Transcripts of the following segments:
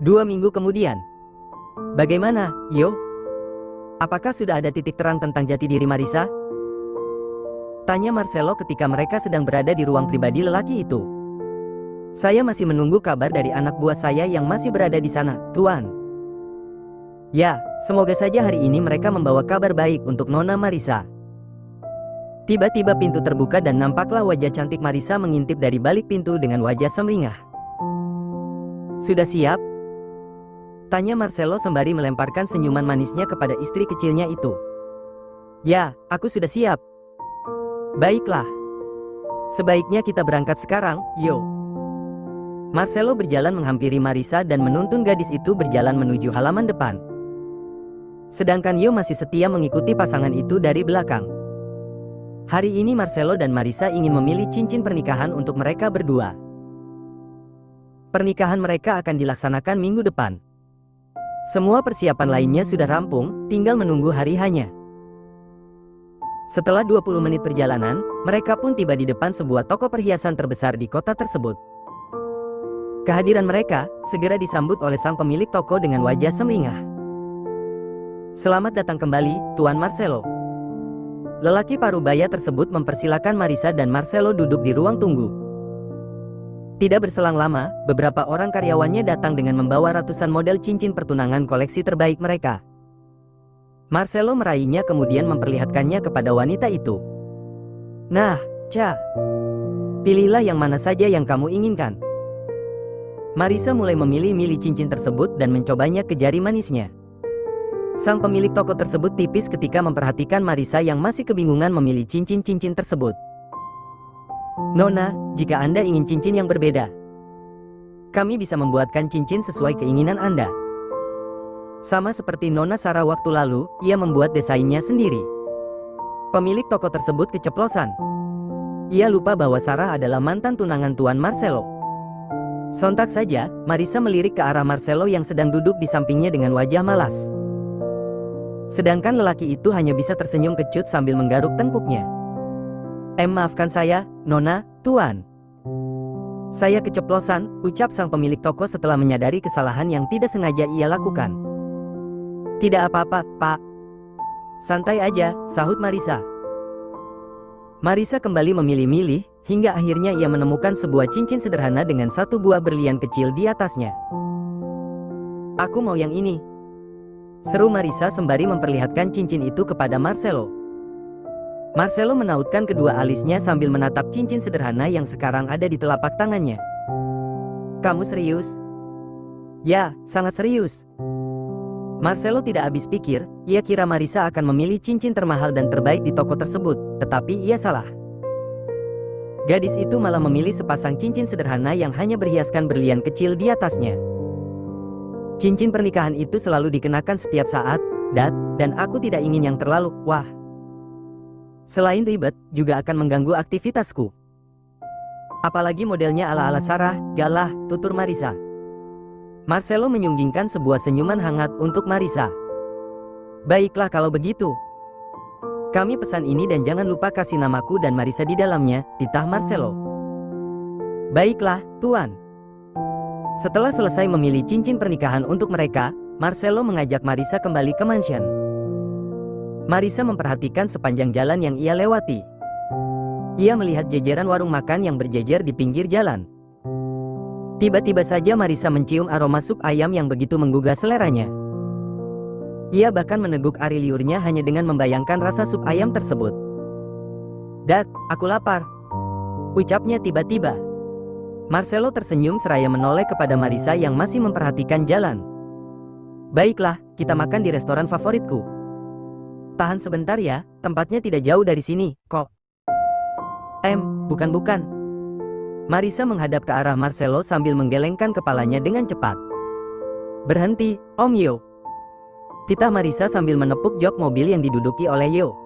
2 minggu kemudian. Bagaimana, Yo? Apakah sudah ada titik terang tentang jati diri Marissa? Tanya Marcelo ketika mereka sedang berada di ruang pribadi lelaki itu. Saya masih menunggu kabar dari anak buah saya yang masih berada di sana, Tuan. Ya, semoga saja hari ini mereka membawa kabar baik untuk Nona Marissa. Tiba-tiba pintu terbuka dan nampaklah wajah cantik Marissa mengintip dari balik pintu dengan wajah sumringah. Sudah siap? Tanya Marcelo sembari melemparkan senyuman manisnya kepada istri kecilnya itu. Ya, aku sudah siap. Baiklah. Sebaiknya kita berangkat sekarang, Yo. Marcelo berjalan menghampiri Marissa dan menuntun gadis itu berjalan menuju halaman depan. Sedangkan Yo masih setia mengikuti pasangan itu dari belakang. Hari ini Marcelo dan Marissa ingin memilih cincin pernikahan untuk mereka berdua. Pernikahan mereka akan dilaksanakan minggu depan. Semua persiapan lainnya sudah rampung, tinggal menunggu hari hanya. Setelah 20 menit perjalanan, mereka pun tiba di depan sebuah toko perhiasan terbesar di kota tersebut. Kehadiran mereka segera disambut oleh sang pemilik toko dengan wajah sumringah. Selamat datang kembali, Tuan Marcelo. Lelaki parubaya tersebut mempersilakan Marissa dan Marcelo duduk di ruang tunggu. Tidak berselang lama, beberapa orang karyawannya datang dengan membawa ratusan model cincin pertunangan koleksi terbaik mereka. Marcelo meraihnya kemudian memperlihatkannya kepada wanita itu. Nah, Cha. Pilihlah yang mana saja yang kamu inginkan. Marissa mulai memilih-milih cincin tersebut dan mencobanya ke jari manisnya. Sang pemilik toko tersebut tipis ketika memperhatikan Marissa yang masih kebingungan memilih cincin-cincin tersebut. Nona, jika Anda ingin cincin yang berbeda, kami bisa membuatkan cincin sesuai keinginan Anda. Sama seperti Nona Sarah waktu lalu, ia membuat desainnya sendiri. Pemilik toko tersebut keceplosan. Ia lupa bahwa Sarah adalah mantan tunangan Tuan Marcelo. Sontak saja, Marissa melirik ke arah Marcelo yang sedang duduk di sampingnya dengan wajah malas. Sedangkan lelaki itu hanya bisa tersenyum kecut sambil menggaruk tengkuknya. Maafkan saya, Nona, Tuan. Saya keceplosan, ucap sang pemilik toko setelah menyadari kesalahan yang tidak sengaja ia lakukan. Tidak apa-apa, Pak. Santai aja, sahut Marissa. Marissa kembali memilih-milih, hingga akhirnya ia menemukan sebuah cincin sederhana dengan satu buah berlian kecil di atasnya. Aku mau yang ini, seru Marissa sembari memperlihatkan cincin itu kepada Marcelo. Marcelo menautkan kedua alisnya sambil menatap cincin sederhana yang sekarang ada di telapak tangannya. Kamu serius? Ya, sangat serius. Marcelo tidak habis pikir, ia kira Marissa akan memilih cincin termahal dan terbaik di toko tersebut, tetapi ia salah. Gadis itu malah memilih sepasang cincin sederhana yang hanya berhiaskan berlian kecil di atasnya. Cincin pernikahan itu selalu dikenakan setiap saat, dan aku tidak ingin yang terlalu, wah. Selain ribet, juga akan mengganggu aktivitasku. Apalagi modelnya ala-ala Sarah, galah, tutur Marissa. Marcelo menyunggingkan sebuah senyuman hangat untuk Marissa. Baiklah kalau begitu. Kami pesan ini dan jangan lupa kasih namaku dan Marissa di dalamnya, titah Marcelo. Baiklah, Tuan. Setelah selesai memilih cincin pernikahan untuk mereka, Marcelo mengajak Marissa kembali ke mansion. Marissa memperhatikan sepanjang jalan yang ia lewati. Ia melihat jejeran warung makan yang berjejer di pinggir jalan. Tiba-tiba saja Marissa mencium aroma sup ayam yang begitu menggugah seleranya. Ia bahkan meneguk ari liurnya hanya dengan membayangkan rasa sup ayam tersebut. Dad, aku lapar, ucapnya tiba-tiba. Marcelo tersenyum seraya menoleh kepada Marissa yang masih memperhatikan jalan. Baiklah, kita makan di restoran favoritku. Tahan sebentar ya, tempatnya tidak jauh dari sini, kok. Bukan. Marissa menghadap ke arah Marcelo sambil menggelengkan kepalanya dengan cepat. Berhenti, Om Yo. Titah Marissa sambil menepuk jok mobil yang diduduki oleh Yo.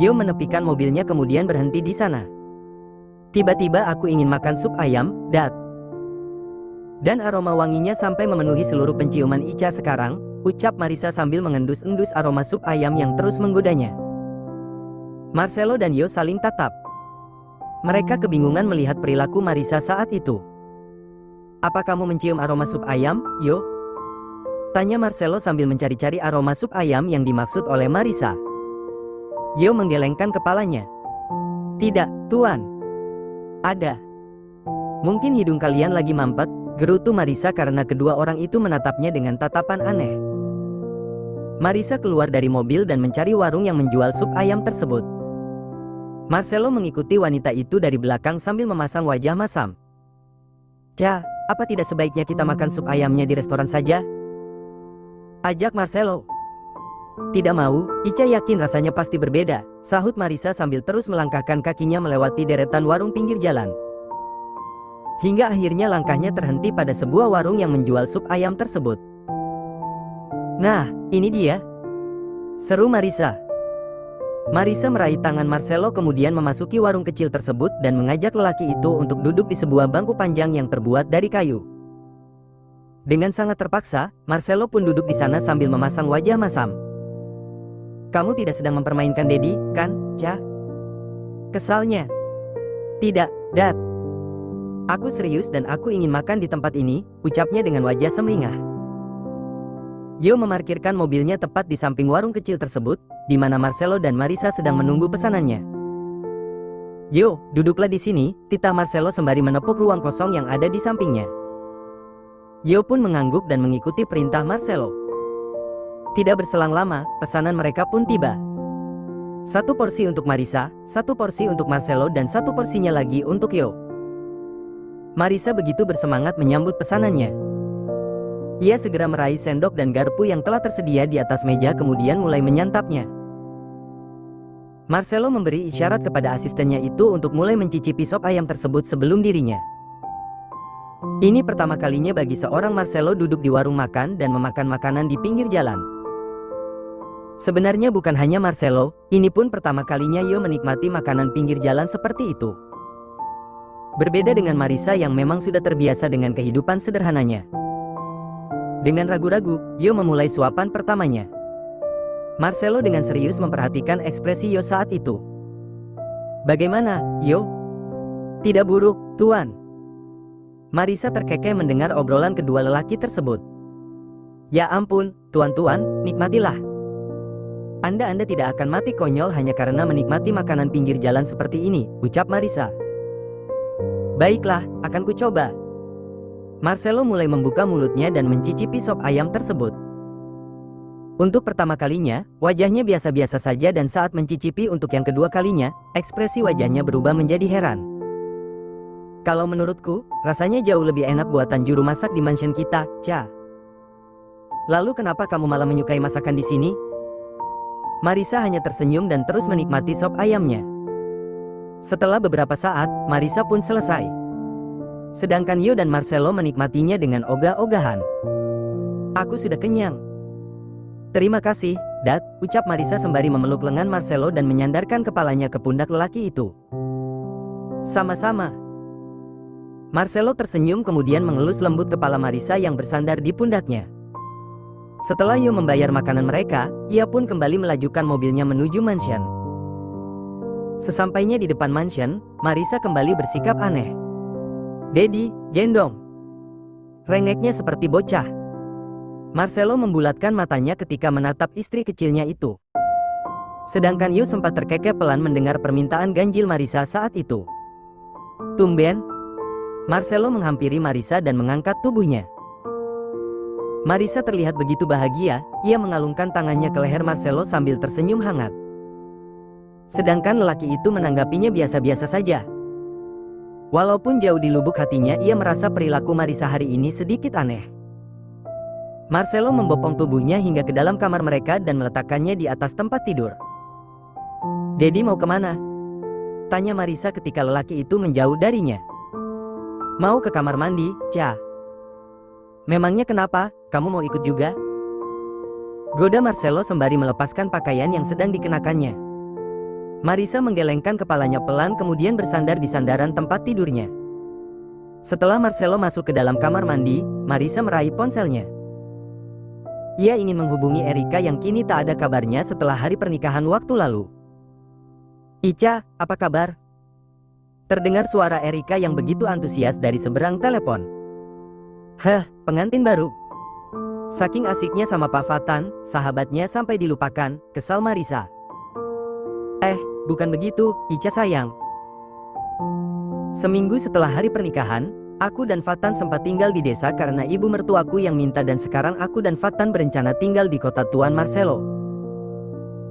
Yo menepikan mobilnya kemudian berhenti di sana. Tiba-tiba aku ingin makan sup ayam, Dad. Dan aroma wanginya sampai memenuhi seluruh penciuman Ica sekarang, ucap Marissa sambil mengendus-endus aroma sup ayam yang terus menggodanya. Marcelo dan Yo saling tatap. Mereka kebingungan melihat perilaku Marissa saat itu. Apa kamu mencium aroma sup ayam, Yo? Tanya Marcelo sambil mencari-cari aroma sup ayam yang dimaksud oleh Marissa. Yo menggelengkan kepalanya. Tidak, Tuan. Ada. Mungkin hidung kalian lagi mampet, gerutu Marissa karena kedua orang itu menatapnya dengan tatapan aneh. Marissa keluar dari mobil dan mencari warung yang menjual sup ayam tersebut. Marcelo mengikuti wanita itu dari belakang sambil memasang wajah masam. Cah, apa tidak sebaiknya kita makan sup ayamnya di restoran saja? Ajak Marcelo. Tidak mau, Ica yakin rasanya pasti berbeda, sahut Marissa sambil terus melangkahkan kakinya melewati deretan warung pinggir jalan. Hingga akhirnya langkahnya terhenti pada sebuah warung yang menjual sup ayam tersebut. Nah, ini dia, seru Marissa. Marissa meraih tangan Marcelo kemudian memasuki warung kecil tersebut dan mengajak lelaki itu untuk duduk di sebuah bangku panjang yang terbuat dari kayu. Dengan sangat terpaksa, Marcelo pun duduk di sana sambil memasang wajah masam. Kamu tidak sedang mempermainkan Dedi, kan, Cah? Kesalnya. Tidak, Dad. Aku serius dan aku ingin makan di tempat ini, ucapnya dengan wajah semeringah. Yo memarkirkan mobilnya tepat di samping warung kecil tersebut, di mana Marcelo dan Marissa sedang menunggu pesanannya. Yo, duduklah di sini, titah Marcelo sembari menepuk ruang kosong yang ada di sampingnya. Yo pun mengangguk dan mengikuti perintah Marcelo. Tidak berselang lama, pesanan mereka pun tiba. Satu porsi untuk Marissa, satu porsi untuk Marcelo dan satu porsinya lagi untuk Yo. Marissa begitu bersemangat menyambut pesanannya. Ia segera meraih sendok dan garpu yang telah tersedia di atas meja kemudian mulai menyantapnya. Marcelo memberi isyarat kepada asistennya itu untuk mulai mencicipi sop ayam tersebut sebelum dirinya. Ini pertama kalinya bagi seorang Marcelo duduk di warung makan dan memakan makanan di pinggir jalan. Sebenarnya bukan hanya Marcelo, ini pun pertama kalinya Yo menikmati makanan pinggir jalan seperti itu. Berbeda dengan Marissa yang memang sudah terbiasa dengan kehidupan sederhananya. Dengan ragu-ragu, Yo memulai suapan pertamanya. Marcelo dengan serius memperhatikan ekspresi Yo saat itu. Bagaimana, Yo? Tidak buruk, Tuan. Marissa terkekeh mendengar obrolan kedua lelaki tersebut. Ya ampun, tuan-tuan, nikmatilah. Anda tidak akan mati konyol hanya karena menikmati makanan pinggir jalan seperti ini, ucap Marissa. Baiklah, akan kucoba. Marcelo mulai membuka mulutnya dan mencicipi sop ayam tersebut. Untuk pertama kalinya, wajahnya biasa-biasa saja dan saat mencicipi untuk yang kedua kalinya, ekspresi wajahnya berubah menjadi heran. Kalau menurutku, rasanya jauh lebih enak buatan juru masak di mansion kita, Cha. Lalu kenapa kamu malah menyukai masakan di sini? Marissa hanya tersenyum dan terus menikmati sop ayamnya. Setelah beberapa saat, Marissa pun selesai. Sedangkan Yo dan Marcelo menikmatinya dengan ogah-ogahan. Aku sudah kenyang. Terima kasih, Dad, ucap Marissa sembari memeluk lengan Marcelo dan menyandarkan kepalanya ke pundak lelaki itu. Sama-sama. Marcelo tersenyum kemudian mengelus lembut kepala Marissa yang bersandar di pundaknya. Setelah Yo membayar makanan mereka, ia pun kembali melajukan mobilnya menuju mansion. Sesampainya di depan mansion, Marissa kembali bersikap aneh. Dedi, gendong. Rengeknya seperti bocah. Marcelo membulatkan matanya ketika menatap istri kecilnya itu. Sedangkan Yo sempat terkekeh pelan mendengar permintaan ganjil Marissa saat itu. Tumben. Marcelo menghampiri Marissa dan mengangkat tubuhnya. Marissa terlihat begitu bahagia, ia mengalungkan tangannya ke leher Marcelo sambil tersenyum hangat. Sedangkan lelaki itu menanggapinya biasa-biasa saja. Walaupun jauh di lubuk hatinya ia merasa perilaku Marissa hari ini sedikit aneh. Marcelo membopong tubuhnya hingga ke dalam kamar mereka dan meletakkannya di atas tempat tidur. Dedi mau kemana? Tanya Marissa ketika lelaki itu menjauh darinya. Mau ke kamar mandi, Cha. Memangnya kenapa, kamu mau ikut juga? Goda Marcelo sembari melepaskan pakaian yang sedang dikenakannya. Marissa menggelengkan kepalanya pelan kemudian bersandar di sandaran tempat tidurnya. Setelah Marcelo masuk ke dalam kamar mandi, Marissa meraih ponselnya. Ia ingin menghubungi Erika yang kini tak ada kabarnya setelah hari pernikahan waktu lalu. Ica, apa kabar? Terdengar suara Erika yang begitu antusias dari seberang telepon. Heh, pengantin baru. Saking asiknya sama Pak Fatan, sahabatnya sampai dilupakan, kesal Marisa. Bukan begitu, Ica sayang. Seminggu setelah hari pernikahan, aku dan Fatan sempat tinggal di desa karena ibu mertuaku yang minta dan sekarang aku dan Fatan berencana tinggal di kota Tuan Marcelo.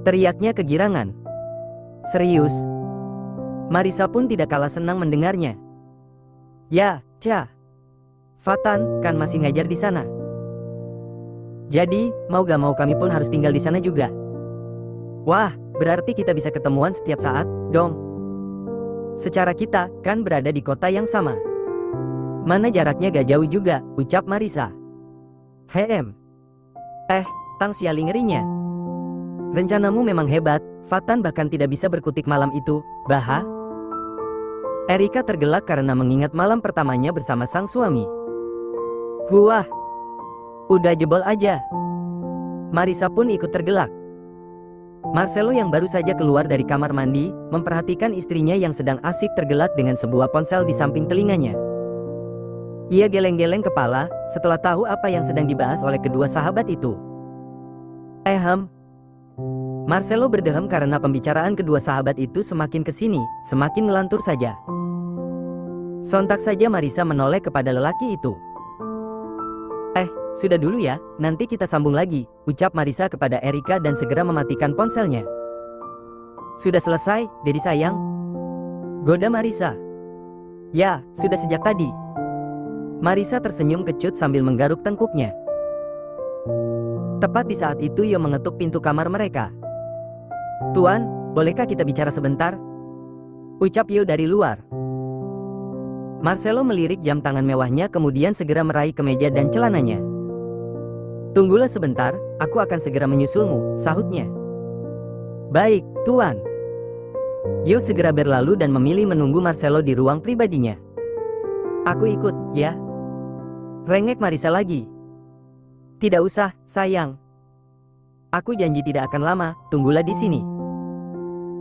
Teriaknya kegirangan. Serius? Marisa pun tidak kalah senang mendengarnya. Ya, Ca. Fatan kan masih ngajar di sana. Jadi, mau gak mau kami pun harus tinggal di sana juga. Wah, berarti kita bisa ketemuan setiap saat, dong. Secara kita, kan berada di kota yang sama. Mana jaraknya gak jauh juga, ucap Marisa. Tang siali ngerinya. Rencanamu memang hebat, Fatan bahkan tidak bisa berkutik malam itu, Baha. Erika tergelak karena mengingat malam pertamanya bersama sang suami. Wah, udah jebol aja. Marisa pun ikut tergelak. Marcelo yang baru saja keluar dari kamar mandi, memperhatikan istrinya yang sedang asik tergelak dengan sebuah ponsel di samping telinganya. Ia geleng-geleng kepala, setelah tahu apa yang sedang dibahas oleh kedua sahabat itu. Marcelo berdehem karena pembicaraan kedua sahabat itu semakin kesini, semakin ngelantur saja. Sontak saja Marisa menoleh kepada lelaki itu. Sudah dulu ya, nanti kita sambung lagi, ucap Marisa kepada Erika dan segera mematikan ponselnya. Sudah selesai, Dedi sayang? Goda Marisa. Ya, sudah sejak tadi. Marisa tersenyum kecut sambil menggaruk tengkuknya. Tepat di saat itu Yo mengetuk pintu kamar mereka. Tuan, bolehkah kita bicara sebentar? Ucap Yo dari luar. Marcelo melirik jam tangan mewahnya kemudian segera meraih kemeja dan celananya. Tunggulah sebentar, aku akan segera menyusulmu, sahutnya. Baik, Tuan. Yo segera berlalu dan memilih menunggu Marcelo di ruang pribadinya. Aku ikut, ya. Rengek Marisa lagi. Tidak usah, sayang. Aku janji tidak akan lama, tunggulah di sini.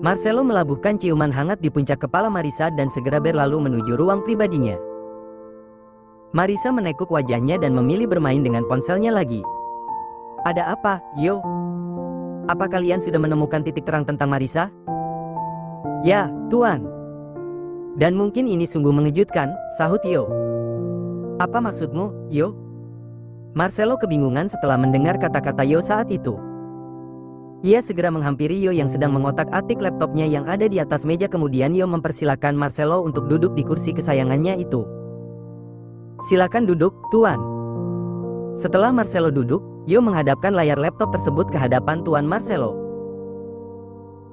Marcelo melabuhkan ciuman hangat di puncak kepala Marisa dan segera berlalu menuju ruang pribadinya. Marisa menekuk wajahnya dan memilih bermain dengan ponselnya lagi. Ada apa, Yo? Apa kalian sudah menemukan titik terang tentang Marisa? Ya, Tuan. Dan mungkin ini sungguh mengejutkan, sahut Yo. Apa maksudmu, Yo? Marcelo kebingungan setelah mendengar kata-kata Yo saat itu. Ia segera menghampiri Yo yang sedang mengotak-atik laptopnya yang ada di atas meja kemudian Yo mempersilakan Marcelo untuk duduk di kursi kesayangannya itu. Silakan duduk, Tuan. Setelah Marcelo duduk, Yo menghadapkan layar laptop tersebut ke hadapan Tuan Marcelo.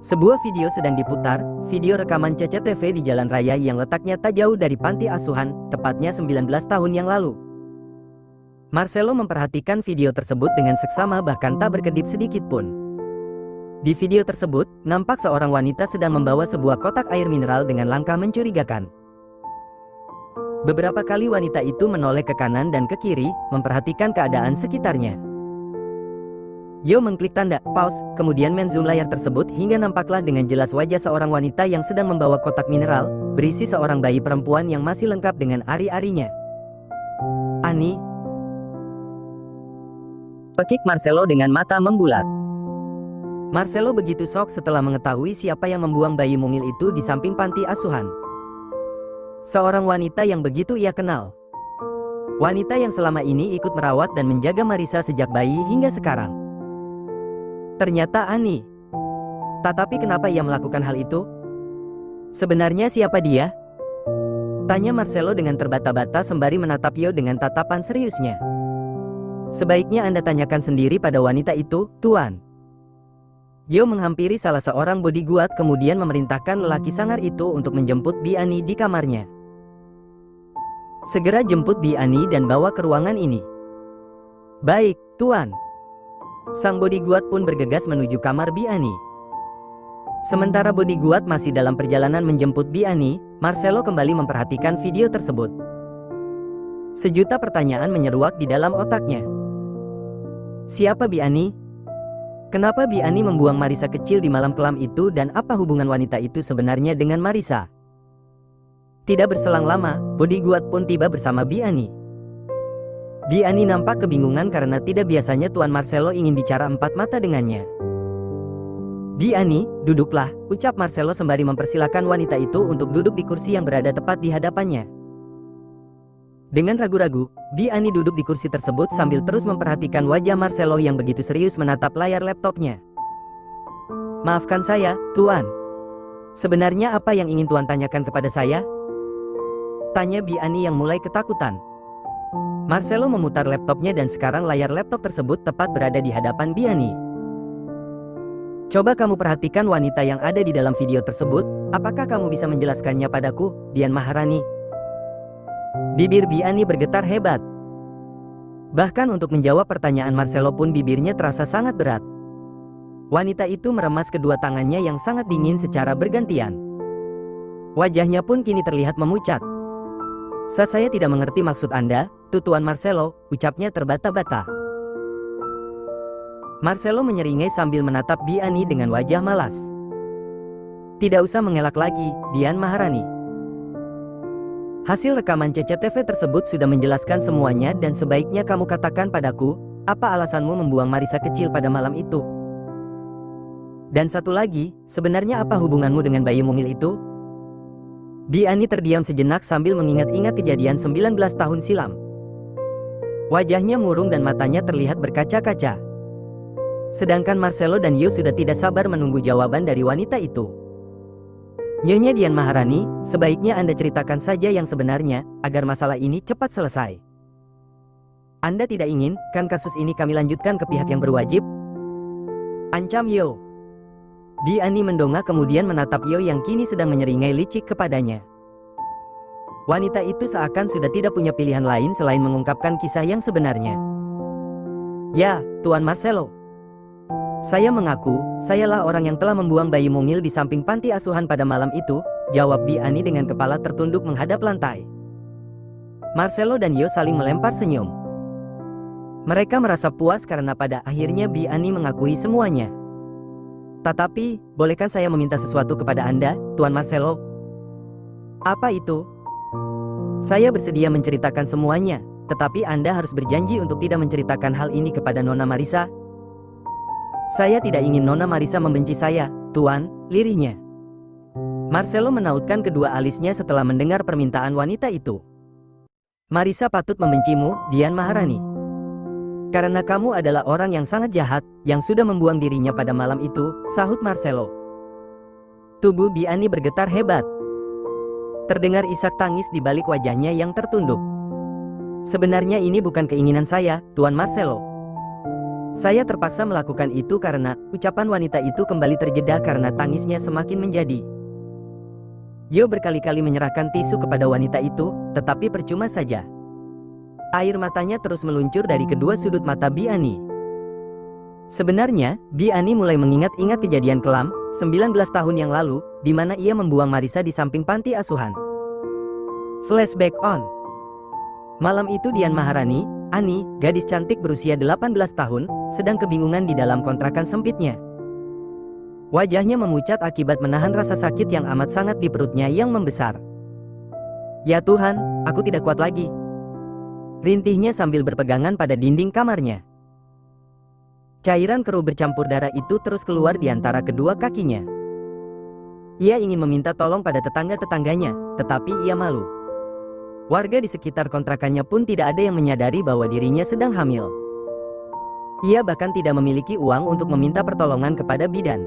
Sebuah video sedang diputar, video rekaman CCTV di jalan raya yang letaknya tak jauh dari panti asuhan, tepatnya 19 tahun yang lalu. Marcelo memperhatikan video tersebut dengan seksama bahkan tak berkedip sedikit pun. Di video tersebut, nampak seorang wanita sedang membawa sebuah kotak air mineral dengan langkah mencurigakan. Beberapa kali wanita itu menoleh ke kanan dan ke kiri, memperhatikan keadaan sekitarnya. Yo mengklik tanda pause, kemudian menzoom layar tersebut hingga nampaklah dengan jelas wajah seorang wanita yang sedang membawa kotak mineral, berisi seorang bayi perempuan yang masih lengkap dengan ari-arinya. Ani? Pekik Marcelo dengan mata membulat. Marcelo begitu shock setelah mengetahui siapa yang membuang bayi mungil itu di samping panti asuhan. Seorang wanita yang begitu ia kenal. Wanita yang selama ini ikut merawat dan menjaga Marisa sejak bayi hingga sekarang. Ternyata Ani. Tetapi kenapa ia melakukan hal itu? Sebenarnya siapa dia? Tanya Marcelo dengan terbata-bata sembari menatap Yo dengan tatapan seriusnya. Sebaiknya Anda tanyakan sendiri pada wanita itu, Tuan. Yo menghampiri salah seorang bodyguard kemudian memerintahkan lelaki sangar itu untuk menjemput Bi Ani di kamarnya. Segera jemput Bi Ani dan bawa ke ruangan ini. Baik, Tuan. Sang bodyguard pun bergegas menuju kamar Bi Ani. Sementara bodyguard masih dalam perjalanan menjemput Bi Ani, Marcelo kembali memperhatikan video tersebut. Sejuta pertanyaan menyeruak di dalam otaknya. Siapa Bi Ani? Kenapa Bi Ani membuang Marisa kecil di malam kelam itu dan apa hubungan wanita itu sebenarnya dengan Marisa? Tidak berselang lama, bodyguard pun tiba bersama Bi Ani. Diani nampak kebingungan karena tidak biasanya Tuan Marcelo ingin bicara empat mata dengannya. "Diani, duduklah," ucap Marcelo sembari mempersilakan wanita itu untuk duduk di kursi yang berada tepat di hadapannya. Dengan ragu-ragu, Diani duduk di kursi tersebut sambil terus memperhatikan wajah Marcelo yang begitu serius menatap layar laptopnya. "Maafkan saya, Tuan. Sebenarnya apa yang ingin Tuan tanyakan kepada saya?" tanya Diani yang mulai ketakutan. Marcelo memutar laptopnya dan sekarang layar laptop tersebut tepat berada di hadapan Diani. "Coba kamu perhatikan wanita yang ada di dalam video tersebut, apakah kamu bisa menjelaskannya padaku, Dian Maharani?" Bibir Diani bergetar hebat. Bahkan untuk menjawab pertanyaan Marcelo pun bibirnya terasa sangat berat. Wanita itu meremas kedua tangannya yang sangat dingin secara bergantian. Wajahnya pun kini terlihat memucat. Saya tidak mengerti maksud Anda, Tuan Marcelo," ucapnya terbata-bata. Marcelo menyeringai sambil menatap Diani dengan wajah malas. "Tidak usah mengelak lagi, Dian Maharani. Hasil rekaman CCTV tersebut sudah menjelaskan semuanya dan sebaiknya kamu katakan padaku, apa alasanmu membuang Marisa kecil pada malam itu? Dan satu lagi, sebenarnya apa hubunganmu dengan bayi mungil itu?" Diani terdiam sejenak sambil mengingat-ingat kejadian 19 tahun silam. Wajahnya murung dan matanya terlihat berkaca-kaca. Sedangkan Marcelo dan Yu sudah tidak sabar menunggu jawaban dari wanita itu. "Nyonya Dian Maharani, sebaiknya Anda ceritakan saja yang sebenarnya, agar masalah ini cepat selesai. Anda tidak ingin, kan kasus ini kami lanjutkan ke pihak yang berwajib?" ancam Yo. Diani mendongak kemudian menatap Yo yang kini sedang menyeringai licik kepadanya. Wanita itu seakan sudah tidak punya pilihan lain selain mengungkapkan kisah yang sebenarnya. "Ya, Tuan Marcelo. Saya mengaku, sayalah orang yang telah membuang bayi mungil di samping panti asuhan pada malam itu," jawab Diani dengan kepala tertunduk menghadap lantai. Marcelo dan Yo saling melempar senyum. Mereka merasa puas karena pada akhirnya Diani mengakui semuanya. "Tetapi, bolehkan saya meminta sesuatu kepada Anda, Tuan Marcelo?" "Apa itu?" "Saya bersedia menceritakan semuanya, tetapi Anda harus berjanji untuk tidak menceritakan hal ini kepada Nona Marisa." "Saya tidak ingin Nona Marisa membenci saya, Tuan," lirihnya. Marcelo menautkan kedua alisnya setelah mendengar permintaan wanita itu. "Marisa patut membencimu, Dian Maharani. Karena kamu adalah orang yang sangat jahat, yang sudah membuang dirinya pada malam itu," sahut Marcelo. Tubuh Diani bergetar hebat. Terdengar isak tangis di balik wajahnya yang tertunduk. "Sebenarnya ini bukan keinginan saya, Tuan Marcelo. Saya terpaksa melakukan itu karena..." Ucapan wanita itu kembali terjeda karena tangisnya semakin menjadi. Yo berkali-kali menyerahkan tisu kepada wanita itu, tetapi percuma saja. Air matanya terus meluncur dari kedua sudut mata Diani. Sebenarnya, Diani mulai mengingat-ingat kejadian kelam, 19 tahun yang lalu, di mana ia membuang Marisa di samping panti asuhan. Flashback on. Malam itu Dian Maharani, Ani, gadis cantik berusia 18 tahun, sedang kebingungan di dalam kontrakan sempitnya. Wajahnya memucat akibat menahan rasa sakit yang amat sangat di perutnya yang membesar. "Ya Tuhan, aku tidak kuat lagi," rintihnya sambil berpegangan pada dinding kamarnya. Cairan keruh bercampur darah itu terus keluar di antara kedua kakinya. Ia ingin meminta tolong pada tetangga-tetangganya, tetapi ia malu. Warga di sekitar kontrakannya pun tidak ada yang menyadari bahwa dirinya sedang hamil. Ia bahkan tidak memiliki uang untuk meminta pertolongan kepada bidan.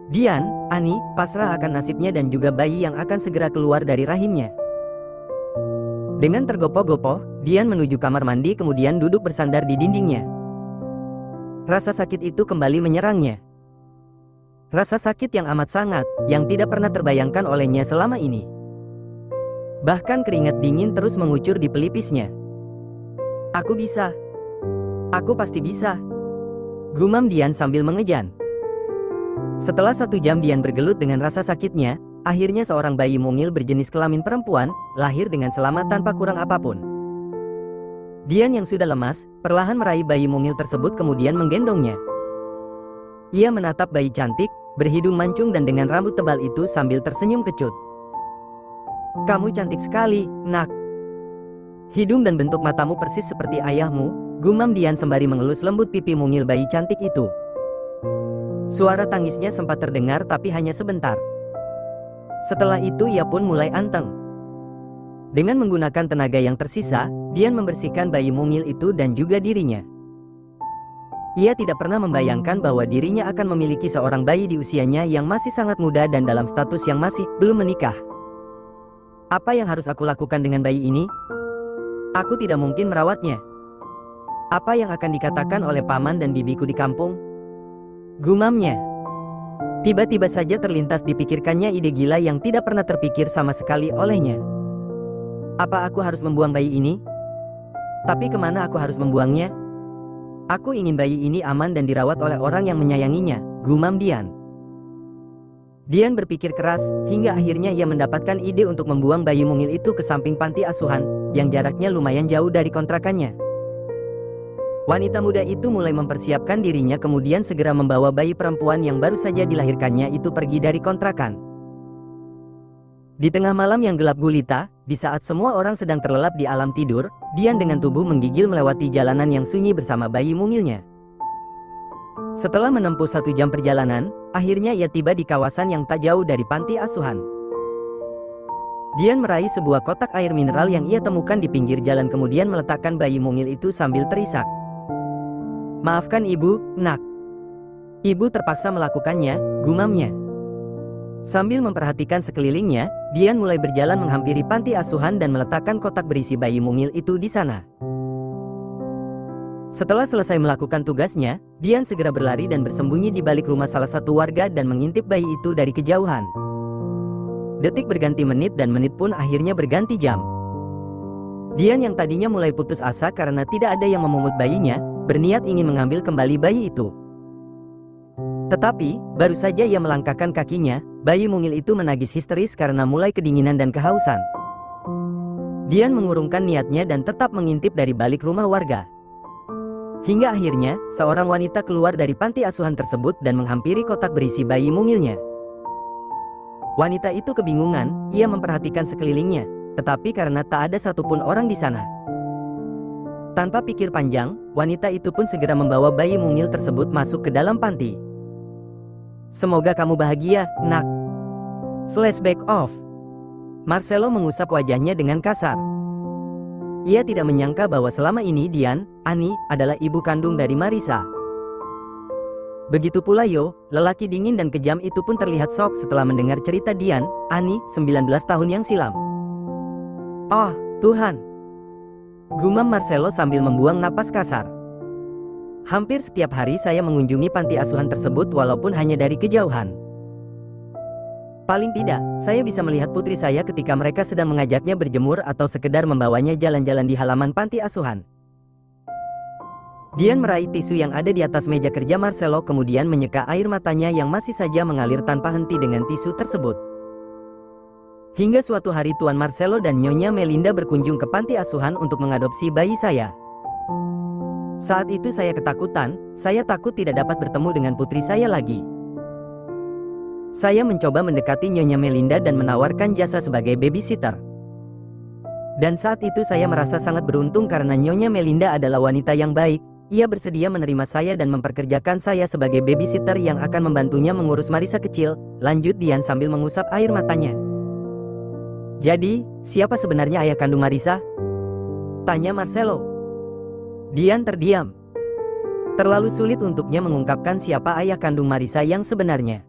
Dian, Ani, pasrah akan nasibnya dan juga bayi yang akan segera keluar dari rahimnya. Dengan tergopoh-gopoh, Dian menuju kamar mandi kemudian duduk bersandar di dindingnya. Rasa sakit itu kembali menyerangnya. Rasa sakit yang amat sangat, yang tidak pernah terbayangkan olehnya selama ini. Bahkan keringat dingin terus mengucur di pelipisnya. "Aku bisa. Aku pasti bisa," gumam Dian sambil mengejan. Setelah 1 jam Dian bergelut dengan rasa sakitnya, akhirnya seorang bayi mungil berjenis kelamin perempuan, lahir dengan selamat tanpa kurang apapun. Dian yang sudah lemas, perlahan meraih bayi mungil tersebut kemudian menggendongnya. Ia menatap bayi cantik, berhidung mancung dan dengan rambut tebal itu sambil tersenyum kecut. "Kamu cantik sekali, Nak." Hidung dan bentuk matamu persis seperti ayahmu, gumam Dian sembari mengelus lembut pipi mungil bayi cantik itu. Suara tangisnya sempat terdengar tapi hanya sebentar. Setelah itu ia pun mulai anteng. Dengan menggunakan tenaga yang tersisa, Dian membersihkan bayi mungil itu dan juga dirinya. Ia tidak pernah membayangkan bahwa dirinya akan memiliki seorang bayi di usianya yang masih sangat muda dan dalam status yang masih belum menikah. Apa yang harus aku lakukan dengan bayi ini? Aku tidak mungkin merawatnya. Apa yang akan dikatakan oleh paman dan bibiku di kampung? Gumamnya. Tiba-tiba saja terlintas dipikirkannya ide gila yang tidak pernah terpikir sama sekali olehnya. Apa aku harus membuang bayi ini? Tapi kemana aku harus membuangnya? Aku ingin bayi ini aman dan dirawat oleh orang yang menyayanginya, gumam Dian. Dian berpikir keras, hingga akhirnya ia mendapatkan ide untuk membuang bayi mungil itu ke samping panti asuhan, yang jaraknya lumayan jauh dari kontrakannya. Wanita muda itu mulai mempersiapkan dirinya kemudian segera membawa bayi perempuan yang baru saja dilahirkannya itu pergi dari kontrakan. Di tengah malam yang gelap gulita, di saat semua orang sedang terlelap di alam tidur, Dian dengan tubuh menggigil melewati jalanan yang sunyi bersama bayi mungilnya. Setelah menempuh 1 jam perjalanan, akhirnya ia tiba di kawasan yang tak jauh dari panti asuhan. Dian meraih sebuah kotak air mineral yang ia temukan di pinggir jalan kemudian meletakkan bayi mungil itu sambil terisak. Maafkan ibu, nak. Ibu terpaksa melakukannya, gumamnya. Sambil memperhatikan sekelilingnya, Dian mulai berjalan menghampiri panti asuhan dan meletakkan kotak berisi bayi mungil itu di sana. Setelah selesai melakukan tugasnya, Dian segera berlari dan bersembunyi di balik rumah salah satu warga dan mengintip bayi itu dari kejauhan. Detik berganti menit dan menit pun akhirnya berganti jam. Dian yang tadinya mulai putus asa karena tidak ada yang memungut bayinya, berniat ingin mengambil kembali bayi itu. Tetapi, baru saja ia melangkahkan kakinya, bayi mungil itu menangis histeris karena mulai kedinginan dan kehausan. Dian mengurungkan niatnya dan tetap mengintip dari balik rumah warga. Hingga akhirnya, seorang wanita keluar dari panti asuhan tersebut dan menghampiri kotak berisi bayi mungilnya. Wanita itu kebingungan, ia memperhatikan sekelilingnya, tetapi karena tak ada satupun orang di sana. Tanpa pikir panjang, wanita itu pun segera membawa bayi mungil tersebut masuk ke dalam panti. Semoga kamu bahagia, nak. Flashback off. Marcelo mengusap wajahnya dengan kasar. Ia tidak menyangka bahwa selama ini Dian, Ani, adalah ibu kandung dari Marissa. Begitu pula Yo, lelaki dingin dan kejam itu pun terlihat shock setelah mendengar cerita Dian, Ani, 19 tahun yang silam. Oh, Tuhan! Gumam Marcelo sambil membuang napas kasar. Hampir setiap hari saya mengunjungi panti asuhan tersebut walaupun hanya dari kejauhan. Paling tidak, saya bisa melihat putri saya ketika mereka sedang mengajaknya berjemur atau sekedar membawanya jalan-jalan di halaman panti asuhan. Dian meraih tisu yang ada di atas meja kerja Marcelo kemudian menyeka air matanya yang masih saja mengalir tanpa henti dengan tisu tersebut. Hingga suatu hari Tuan Marcelo dan Nyonya Melinda berkunjung ke panti asuhan untuk mengadopsi bayi saya. Saat itu saya ketakutan, saya takut tidak dapat bertemu dengan putri saya lagi. Saya mencoba mendekati Nyonya Melinda dan menawarkan jasa sebagai babysitter. Dan saat itu saya merasa sangat beruntung karena Nyonya Melinda adalah wanita yang baik. Ia bersedia menerima saya dan memperkerjakan saya sebagai babysitter yang akan membantunya mengurus Marissa kecil, lanjut Dian sambil mengusap air matanya. Jadi, siapa sebenarnya ayah kandung Marissa? Tanya Marcelo. Dian terdiam. Terlalu sulit untuknya mengungkapkan siapa ayah kandung Marissa yang sebenarnya.